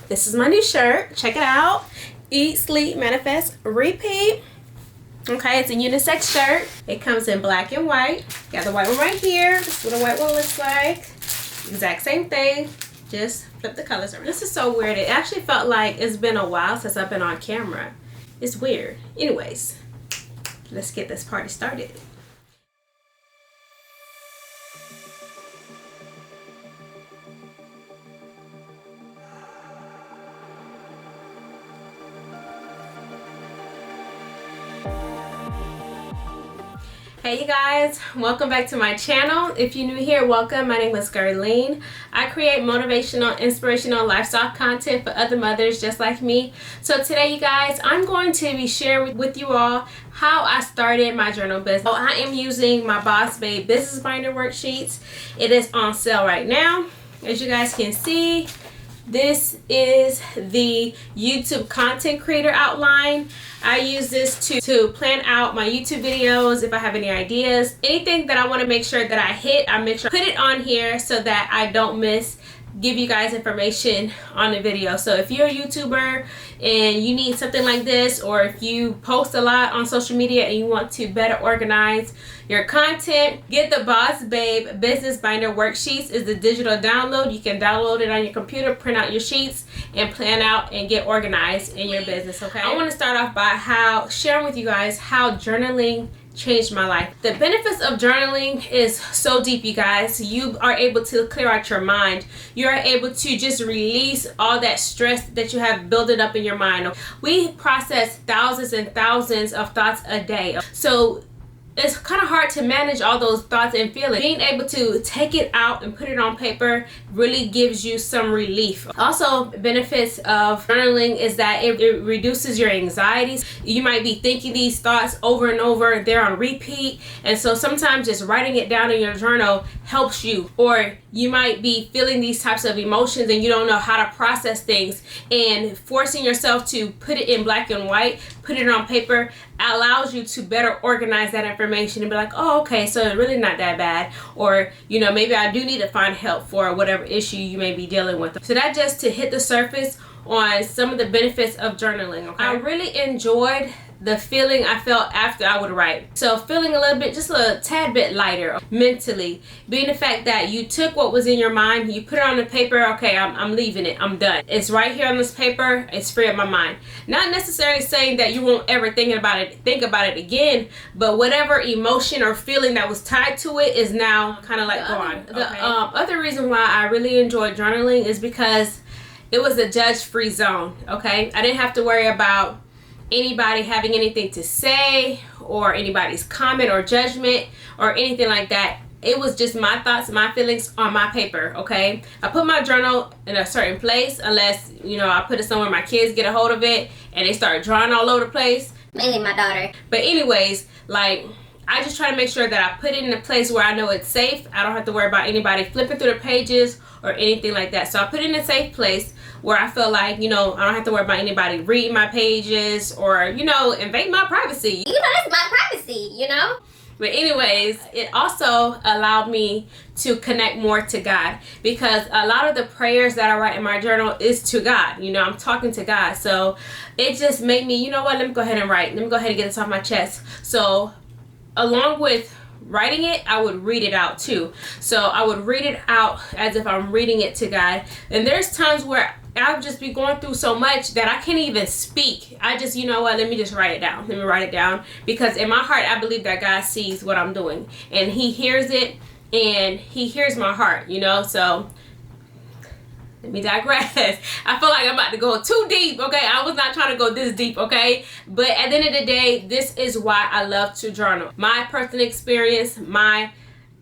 This is my new shirt. Check it out. Eat, Sleep, Manifest, Repeat. Okay, it's a unisex shirt. It comes in black and white. Got the white one right here. This is what a white one looks like. Exact same thing. Just flip the colors around. This is so weird. It actually felt like it's been a while since I've been on camera. It's weird. Anyways, let's get this party started. Hey you guys, welcome back to my channel. If you're new here, welcome. My name is Gerline. I create motivational, inspirational lifestyle content for other mothers just like me. So today you guys, I'm going to be sharing with you all how I started my journal business. So I am using my Boss Babe business binder worksheets. It is on sale right now. As you guys can see, this is the YouTube content creator outline. I use this to plan out my YouTube videos. If I have any ideas, anything that I want to make sure that I hit, I make sure I put it on here so that I don't miss give you guys information on the video. So if you're a YouTuber and you need something like this, or if you post a lot on social media and you want to better organize your content, get the Boss Babe business binder worksheets. Is the digital download. You can download it on your computer, print out your sheets, and plan out and get organized in your business. Okay, I want to start off by sharing with you guys how journaling changed my life. The benefits of journaling is so deep, you guys. You are able to clear out your mind. You are able to just release all that stress that you have building up in your mind. We process thousands and thousands of thoughts a day. So it's kind of hard to manage all those thoughts and feelings. Being able to take it out and put it on paper really gives you some relief. Also, benefits of journaling is that it reduces your anxieties. You might be thinking these thoughts over and over, they're on repeat, and so sometimes just writing it down in your journal helps you. Or you might be feeling these types of emotions and you don't know how to process things, and forcing yourself to put it in black and white, put it on paper, allows you to better organize that information and be like, oh, okay, so it's really not that bad. Or, you know, maybe I do need to find help for whatever issue you may be dealing with. So that just to hit the surface on some of the benefits of journaling. Okay? I really enjoyed the feeling I felt after I would write. So feeling a little bit, just a tad bit lighter mentally, being the fact that you took what was in your mind, you put it on the paper. Okay, I'm leaving it, I'm done. It's right here on this paper, it's free of my mind. Not necessarily saying that you won't ever think about it again, but whatever emotion or feeling that was tied to it is now kind of like gone. The other reason why I really enjoyed journaling is because it was a judge-free zone. Okay, I didn't have to worry about anybody having anything to say, or anybody's comment or judgment or anything like that. It was just my thoughts, my feelings on my paper. Okay, I put my journal in a certain place, unless, you know, I put it somewhere my kids get a hold of it and they start drawing all over the place, mainly my daughter. But anyways, like, I just try to make sure that I put it in a place where I know it's safe. I don't have to worry about anybody flipping through the pages or anything like that. So I put it in a safe place where I feel like, you know, I don't have to worry about anybody reading my pages or, you know, invade my privacy. You know, that's my privacy, you know? But anyways, it also allowed me to connect more to God, because a lot of the prayers that I write in my journal is to God. You know, I'm talking to God. So it just made me, you know what, let me go ahead and write. Let me go ahead and get this off my chest. So along with writing it, I would read it out too. So I would read it out as if I'm reading it to God. And there's times where I'll just be going through so much that I can't even speak. I just, you know what, let me just write it down. Let me write it down. Because in my heart, I believe that God sees what I'm doing. And He hears it, and He hears my heart, you know. So let me digress. I feel like I'm about to go too deep, okay? I was not trying to go this deep, okay? But at the end of the day, this is why I love to journal. My personal experience, my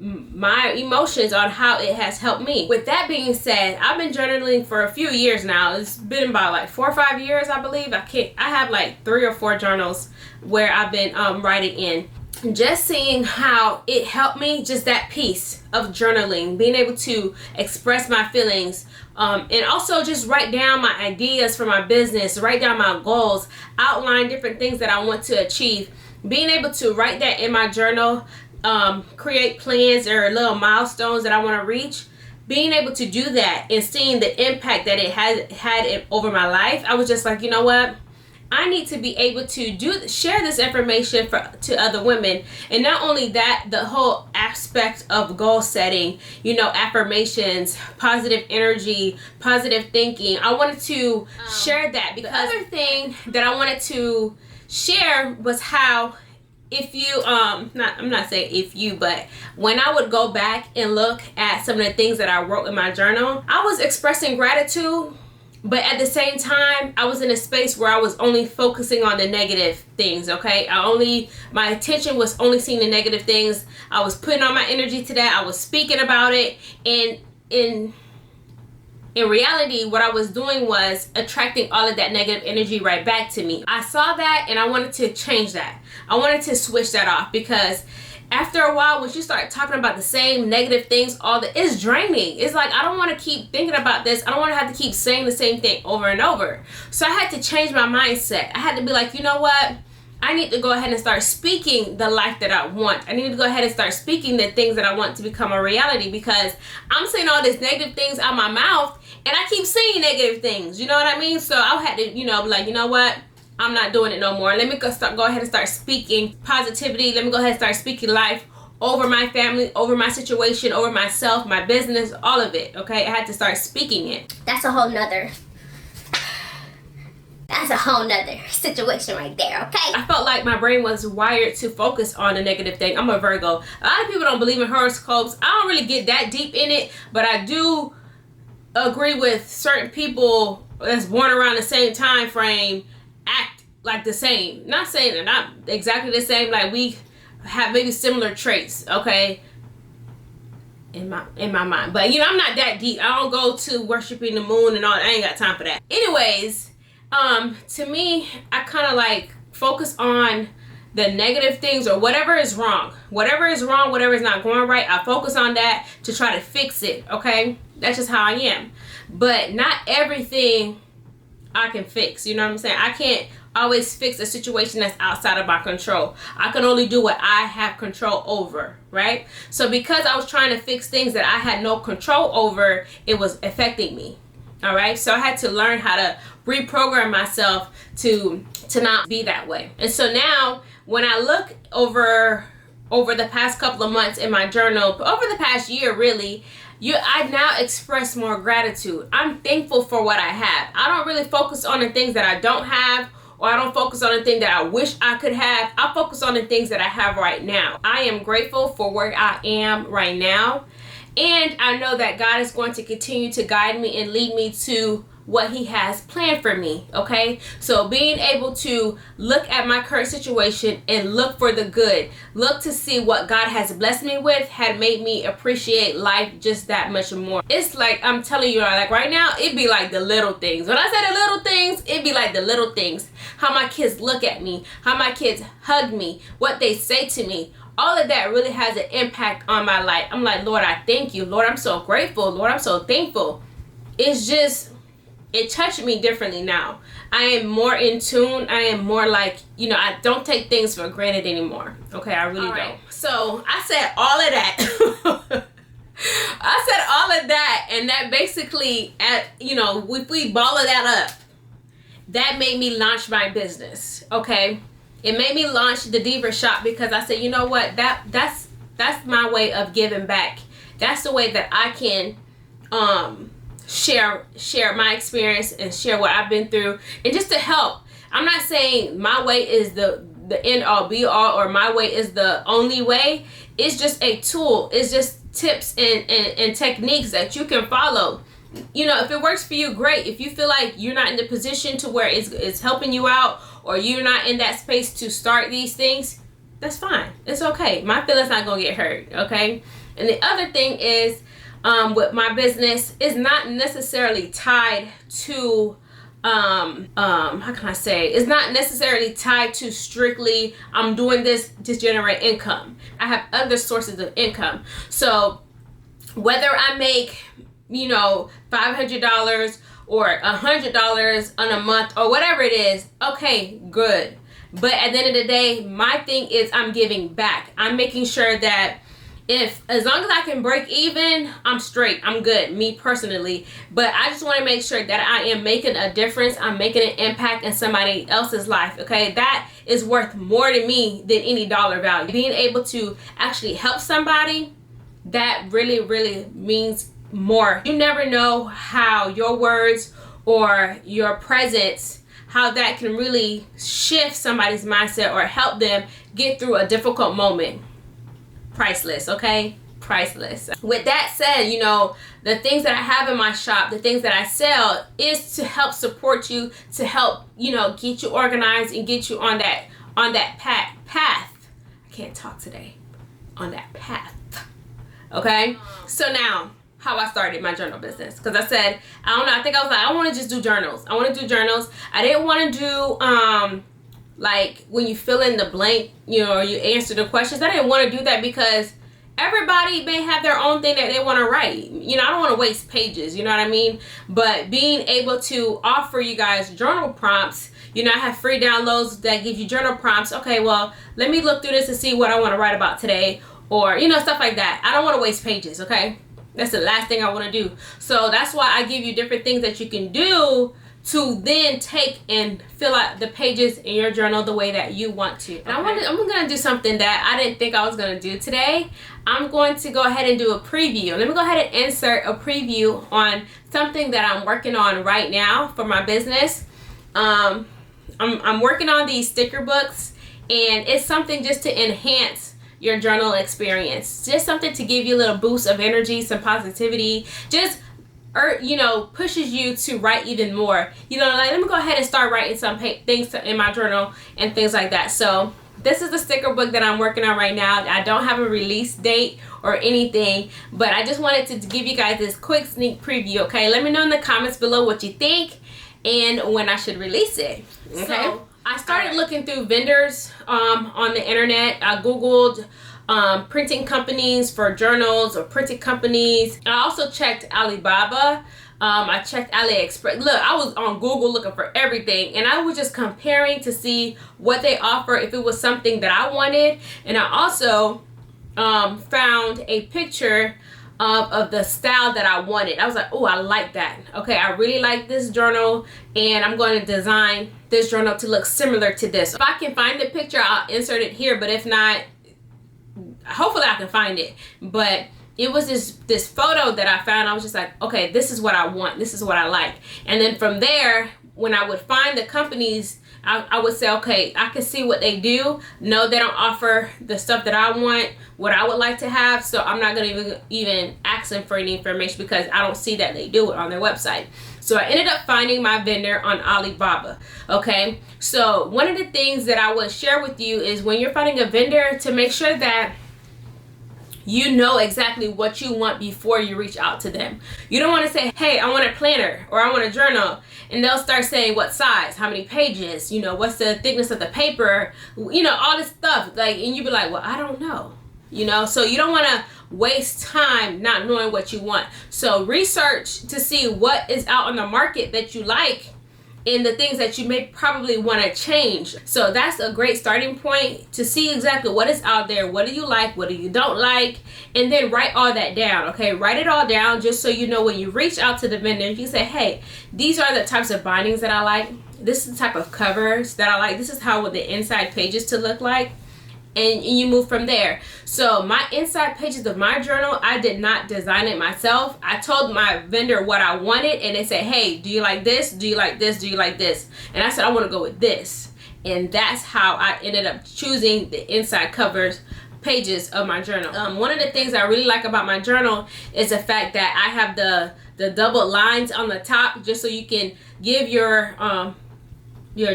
emotions on how it has helped me. With that being said, I've been journaling for a few years now. It's been about like 4 or 5 years, I believe. I have like 3 or 4 journals where I've been writing in. Just seeing how it helped me, just that piece of journaling, being able to express my feelings, and also just write down my ideas for my business, write down my goals, outline different things that I want to achieve. Being able to write that in my journal, create plans or little milestones that I want to reach, being able to do that and seeing the impact that it had over my life, I was just like, you know what? I need to be able to share this information to other women. And not only that, the whole aspect of goal setting, affirmations, positive energy, positive thinking. I wanted to share that, because the other thing that I wanted to share was how, if you I'm not saying if you, but when I would go back and look at some of the things that I wrote in my journal, I was expressing gratitude, but at the same time, I was in a space where I was only focusing on the negative things, okay? My attention was only seeing the negative things. I was putting all my energy to that. I was speaking about it. And in reality, what I was doing was attracting all of that negative energy right back to me. I saw that and I wanted to change that. I wanted to switch that off, because after a while, when you start talking about the same negative things, it's draining. It's like, I don't want to keep thinking about this. I don't want to have to keep saying the same thing over and over. So I had to change my mindset. I had to be like, you know what? I need to go ahead and start speaking the life that I want. I need to go ahead and start speaking the things that I want to become a reality, because I'm saying all these negative things out my mouth and I keep saying negative things. You know what I mean? So I had to, be like, you know what? I'm not doing it no more. Let me go ahead and start speaking positivity. Let me go ahead and start speaking life over my family, over my situation, over myself, my business, all of it. Okay, I had to start speaking it. That's a whole nother situation right there, okay? I felt like my brain was wired to focus on a negative thing. I'm a Virgo. A lot of people don't believe in horoscopes. I don't really get that deep in it, but I do agree with certain people that's born around the same time frame act like the same. Not saying they're not exactly the same, like we have maybe similar traits, okay, in my mind. But I'm not that deep. I don't go to worshiping the moon and all. I ain't got time for that. Anyways, to me, I kind of like focus on the negative things, or whatever is wrong, whatever is not going right. I focus on that to try to fix it. Okay, that's just how I am. But not everything I can fix. You know what I'm saying? I can't always fix a situation that's outside of my control. I can only do what I have control over, right? So because I was trying to fix things that I had no control over, it was affecting me. All right, so I had to learn how to reprogram myself to not be that way. And so now when I look over the past couple of months in my journal, over the past year really, I now express more gratitude. I'm thankful for what I have. I don't really focus on the things that I don't have, or I don't focus on the thing that I wish I could have. I focus on the things that I have right now. I am grateful for where I am right now. And I know that God is going to continue to guide me and lead me to what He has planned for me, okay? So being able to look at my current situation and look for the good, look to see what God has blessed me with, had made me appreciate life just that much more. It's like, I'm telling you, like right now, it'd be like the little things. When I say the little things, it'd be like the little things. How my kids look at me, how my kids hug me, what they say to me. All of that really has an impact on my life. I'm like, Lord, I thank you. Lord, I'm so grateful. Lord, I'm so thankful. It's just, it touched me differently now. I am more in tune. I am more like, I don't take things for granted anymore. Okay, I really don't. So I said all of that. I said all of that, and that basically, if we ball that up, that made me launch my business. Okay. It made me launch the Diva Shop, because I said, you know what, that's my way of giving back. That's the way that I can share my experience and share what I've been through, and just to help. I'm not saying my way is the end all be all, or my way is the only way. It's just a tool. It's just tips and techniques that you can follow. If it works for you, great. If you feel like you're not in the position to where it's helping you out, or you're not in that space to start these things, that's fine. It's okay. My feelings not gonna get hurt, okay? And the other thing is, with my business, is not necessarily tied to, how can I say? It's not necessarily tied to strictly, I'm doing this to generate income. I have other sources of income. So whether I make, $500 or $100 on a month, or whatever it is, okay, good. But at the end of the day, my thing is I'm giving back. I'm making sure that if as long as I can break even, I'm straight. I'm good, me personally. But I just want to make sure that I am making a difference. I'm making an impact in somebody else's life. Okay, that is worth more to me than any dollar value. Being able to actually help somebody, that really, really means more. You never know how your words or your presence, how that can really shift somebody's mindset or help them get through a difficult moment. Priceless, okay? Priceless. With that said, you know, the things that I have in my shop, the things that I sell is to help support you, to help, you know, get you organized and get you on that path. I can't talk today. On that path. Okay? So now, how I started my journal business. Because I said, I don't know, I think I was like, I want to just do journals. I want to do journals. I didn't want to do like when you fill in the blank, you know, you answer the questions. I didn't want to do that because everybody may have their own thing that they want to write. You know, I don't want to waste pages, you know what I mean? But being able to offer you guys journal prompts, you know, I have free downloads that give you journal prompts. Okay, well, let me look through this and see what I want to write about today, or, you know, stuff like that. I don't want to waste pages, okay? That's the last thing I want to do. So that's why I give you different things that you can do to then take and fill out the pages in your journal the way that you want to. And okay. I'm going to do something that I didn't think I was going to do today. I'm going to go ahead and do a preview. Let me go ahead and insert a preview on something that I'm working on right now for my business. I'm working on these sticker books, and it's something just to enhance your journal experience. Just something to give you a little boost of energy, some positivity, just you know, pushes you to write even more. You know, like, let me go ahead and start writing some things in my journal and things like that. So this is the sticker book that I'm working on right now. I don't have a release date or anything, but I just wanted to give you guys this quick sneak preview, okay? Let me know in the comments below what you think and when I should release it, okay? So I started looking through vendors on the internet. I Googled printing companies for journals or printing companies. I also checked Alibaba. I checked AliExpress. Look, I was on Google looking for everything, and I was just comparing to see what they offer, if it was something that I wanted. And I also found a picture of the style that I wanted. I was like, oh, I like that. Okay, I really like this journal, and I'm going to design this journal to look similar to this. If I can find the picture, I'll insert it here, but if not, hopefully I can find it. But it was this photo that I found. I was just like, okay, this is what I want, this is what I like. And then from there, when I would find the companies, I would say, okay, I can see what they do. No, they don't offer the stuff that I want, what I would like to have, so I'm not gonna even ask them for any information because I don't see that they do it on their website. So I ended up finding my vendor on Alibaba, okay? So one of the things that I would share with you is when you're finding a vendor, to make sure that you know exactly what you want before you reach out to them. You don't want to say, hey, I want a planner or I want a journal, and they'll start saying what size, how many pages, you know, what's the thickness of the paper, you know, all this stuff. Like, and you be like, well, I don't know, you know. So you don't want to waste time not knowing what you want. So research to see what is out on the market that you like and the things that you may probably want to change. So that's a great starting point to see exactly what is out there. What do you like? What do you don't like? And then write all that down, okay? Write it all down just so you know when you reach out to the vendor, you say, hey, these are the types of bindings that I like. This is the type of covers that I like. This is how I want the inside pages to look like. And you move from there. So my inside pages of my journal, I did not design it myself. I told my vendor what I wanted, and they said, hey, do you like this? Do you like this? Do you like this? And I said, I want to go with this. And that's how I ended up choosing the inside covers pages of my journal. One of the things I really like about my journal is the fact that I have the double lines on the top, just so you can give your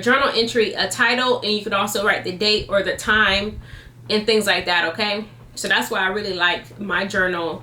journal entry a title, and you can also write the date or the time and things like that, okay? So that's why I really like my journal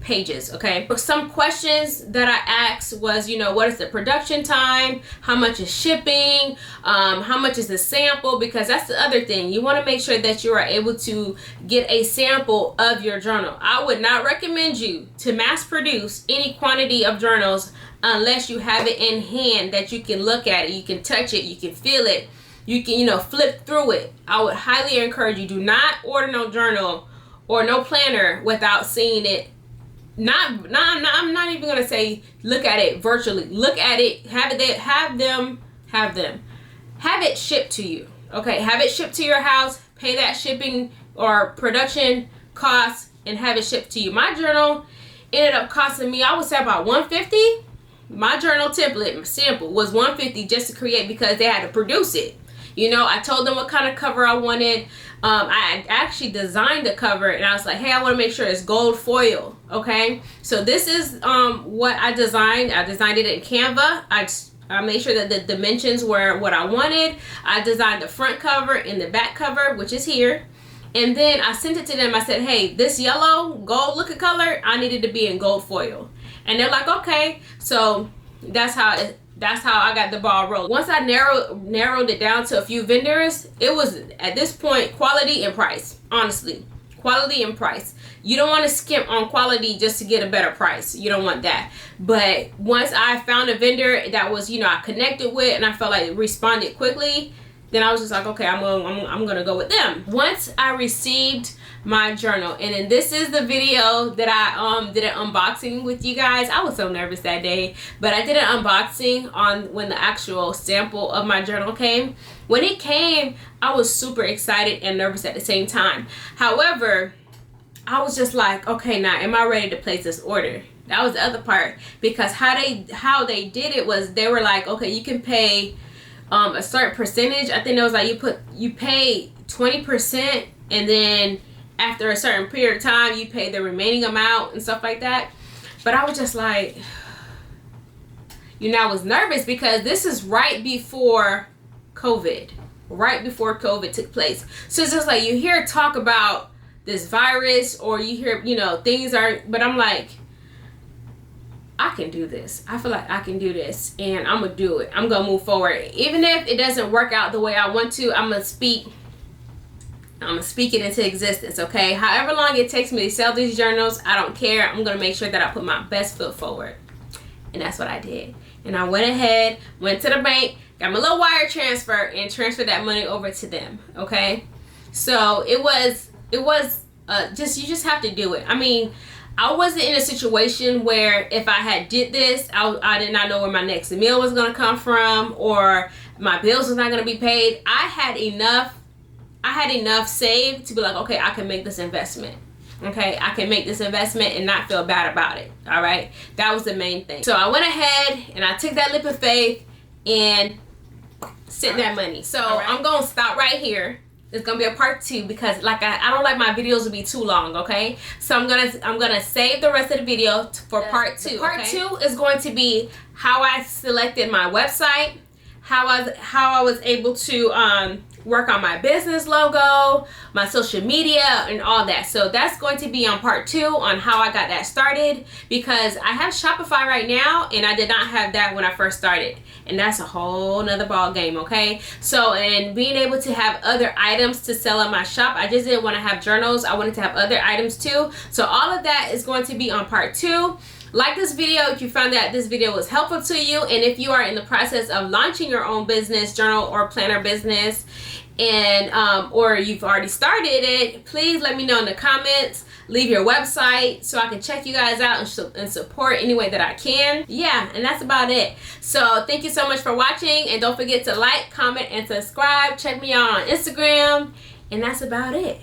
pages, okay? But some questions that I asked was, you know, what is the production time? How much is shipping? How much is the sample? Because that's the other thing. You want to make sure that you are able to get a sample of your journal. I would not recommend you to mass produce any quantity of journals unless you have it in hand that you can look at it, you can touch it, you can feel it, you can, you know, flip through it. I would highly encourage you, do not order no journal or no planner without seeing it. I'm not even gonna say look at it virtually. Look at it, have it shipped to you. Okay, have it shipped to your house, pay that shipping or production costs, and have it shipped to you. My journal ended up costing me, I would say, about $150. My journal template sample was $150 just to create, because they had to produce it. You know, I told them what kind of cover I wanted. I actually designed the cover, and I was like, hey, I want to make sure it's gold foil. Okay, so this is what I designed. I designed it in Canva. I made sure that the dimensions were what I wanted. I designed the front cover and the back cover, which is here. And then I sent it to them. I said, hey, this yellow gold looking color, I needed to be in gold foil. And they're like, okay. So that's how I got the ball rolling. Once I narrowed it down to a few vendors, it was, at this point, quality and price. Honestly, quality and price. You don't want to skimp on quality just to get a better price. You don't want that. But once I found a vendor that was, you know, I connected with, and I felt like it responded quickly, then I was just like, okay, I'm gonna go with them. Once I received my journal, and then this is the video that I did an unboxing with you guys. I was so nervous that day, but I did an unboxing on when the actual sample of my journal came. When it came, I was super excited and nervous at the same time. However, I was just like, okay, now am I ready to place this order? That was the other part, because how they did it was, they were like, okay, you can pay a certain percentage. I think it was like you pay 20%, and then after a certain period of time you pay the remaining amount and stuff like that. But I was just like, you know, I was nervous because this is right before COVID took place. So it's just like, you hear talk about this virus, or you hear, you know, things are, but I'm like, I can do this. I feel like I can do this, and I'm gonna do it. I'm gonna move forward. Even if it doesn't work out the way I want to, I'm gonna speak it into existence, okay? However long it takes me to sell these journals, I don't care. I'm gonna make sure that I put my best foot forward. And that's what I did. And I went ahead, went to the bank, got my little wire transfer, and transferred that money over to them, okay? So it was just, you just have to do it. I mean, I wasn't in a situation where if I had did this, I did not know where my next meal was going to come from, or my bills was not going to be paid. I had enough saved to be like, okay, I can make this investment. Okay, I can make this investment and not feel bad about it. All right, that was the main thing. So I went ahead and I took that leap of faith and sent that money. So I'm going to stop right here. It's gonna be a part 2, because like I don't like my videos to be too long, okay? So I'm gonna save the rest of the video for part 2. Part 2 is going to be how I selected my website, how I was able to work on my business logo, my social media, and all that. So that's going to be on part 2 on how I got that started, because I have Shopify right now, and I did not have that when I first started. And that's a whole nother ball game, okay? So, and being able to have other items to sell in my shop, I just didn't want to have journals. I wanted to have other items too. So all of that is going to be on part 2. Like this video if you found that this video was helpful to you, and if you are in the process of launching your own business, journal or planner business, and or you've already started it, please let me know in the comments. Leave your website so I can check you guys out and support any way that I can. Yeah, and that's about it. So thank you so much for watching, and don't forget to like, comment, and subscribe. Check me out on Instagram, and that's about it.